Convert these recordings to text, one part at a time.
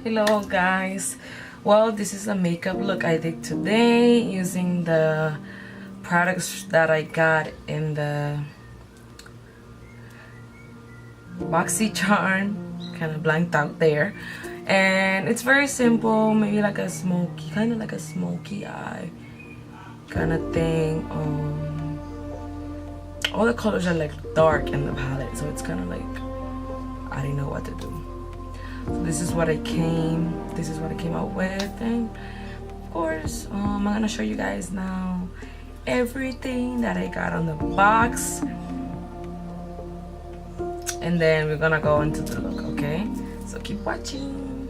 Hello guys, well, this is a makeup look I did today using the products that I got in the BOXYCHARM. Kind of blanked out there, and it's very simple, maybe like a smoky, kind of like a smoky eye kind of thing. All the colors are like dark in the palette, so it's kind of like I didn't know what to do. So this is what I came out with, and of course I'm gonna show you guys now everything that I got on the box, and then we're gonna go into the look. Okay, so keep watching.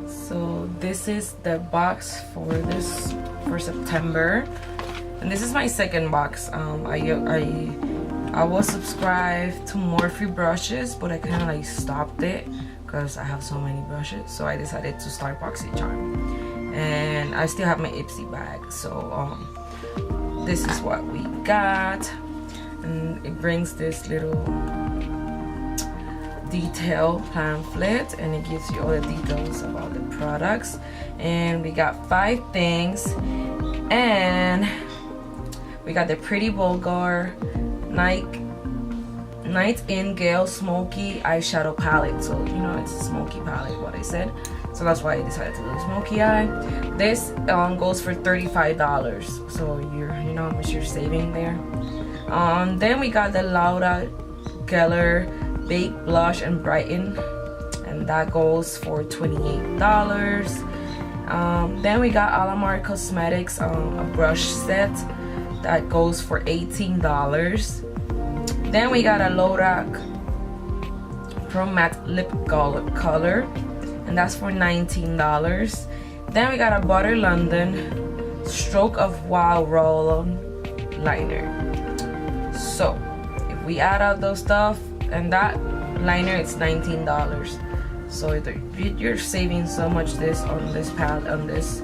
So this is the box for September, and this is my second box. I was subscribed to Morphe brushes, but I kind of like stopped it because I have so many brushes, so I decided to start BOXYCHARM, and I still have my Ipsy bag. So this is what we got, and it brings this little detail pamphlet, and it gives you all the details about the products. And we got 5 things, and we got the Pretty Vulgar Nightingale Smoky eyeshadow palette. So you know it's a smoky palette, what I said, so that's why I decided to do smoky eye. This goes for $35, so you know how much you're saving there. Then we got the Lorac Baked Blush-N-Brighten, and that goes for $28. Then we got Alamar Cosmetics a brush set that goes for $18. Then we got a Lorac Pro Matte Lip Color, and that's for $19. Then we got a Butter London Stroke of Wow Roll-On Liner. So if we add out those stuff and that liner, it's $19. So you're saving so much on this palette, on this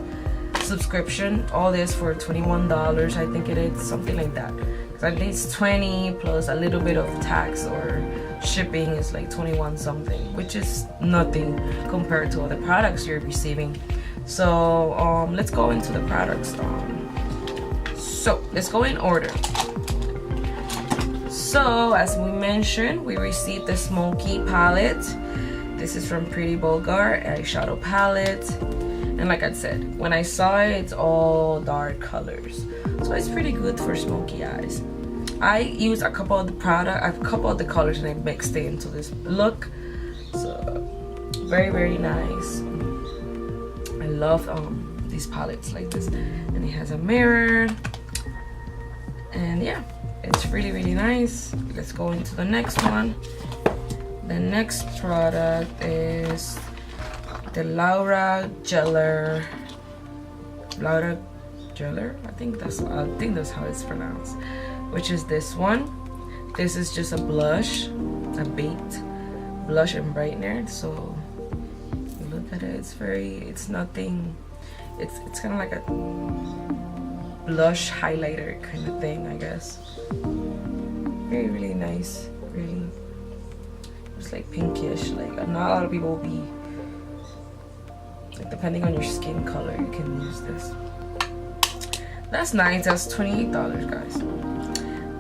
subscription. All this for $21, I think it is, something like that. I think it's 20 plus a little bit of tax or shipping is like 21 something, which is nothing compared to other products you're receiving. So let's go into the products. So let's go in order. So as we mentioned, we received the Smoky palette. This is from Pretty Vulgar eyeshadow palette, and like I said, when I saw it, it's all dark colors, so it's pretty good for smoky eyes. I used a couple of the colors, and I mixed it into this look. So very, very nice. I love these palettes like this, and it has a mirror, and yeah, it's really, really nice. Let's go into the next one. The next product is the Lorac Geller. I think that's how it's pronounced. Which is this one. This is just a blush, a baked blush and brightener. So you look at it, it's kind of like a blush highlighter kind of thing, I guess. Very, really nice. Really, it's like pinkish. Like not a lot of people will be like, depending on your skin color, you can use this. That's nice. That's $28, guys.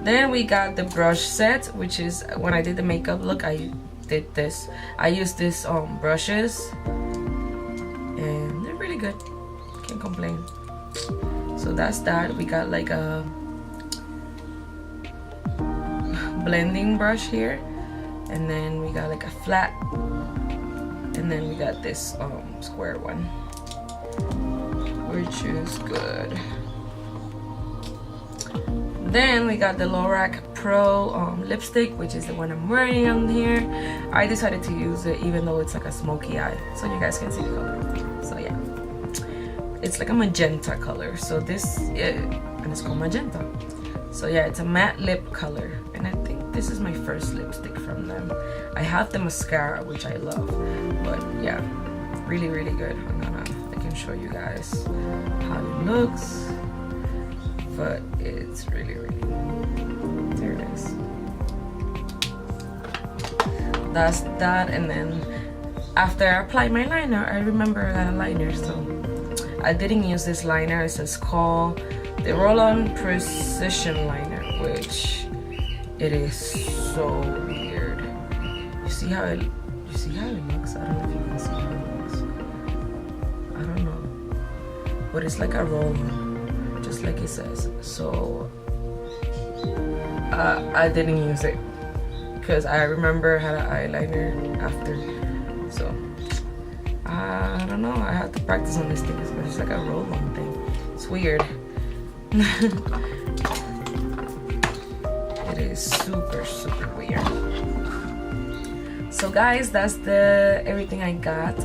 Then we got the brush set, which is when I did the makeup look, I did this. I used this brushes, and they're really good. Can't complain. So that's that. We got like a blending brush here, and then we got like a flat, and then we got this square one, which is good. Then we got the Lorac Pro lipstick, which is the one I'm wearing on here. I decided to use it even though it's like a smoky eye, so you guys can see the color. So yeah, it's like a magenta color. So this, and it's called magenta. So yeah, it's a matte lip color, and I think this is my first lipstick from them. I have the mascara, which I love, but yeah, really, really good. I can show you guys how it looks. But it's really, really, there it is. that's that. And then after I apply my liner, I remember I got a liner, so I didn't use this liner. It's called the Roll-On Precision Liner, which it is so weird. You see how it looks? I don't know if you can see how it looks. I don't know, but it's like a roll-on, just like it says. So I didn't use it because I remember I had an eyeliner after, so I don't know. I had to practice on this thing because it's like a roll-on thing. It's weird. It is super weird. So guys, that's everything I got,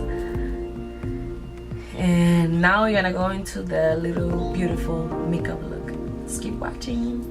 and now we're gonna go into the little beautiful makeup look. Let's keep watching.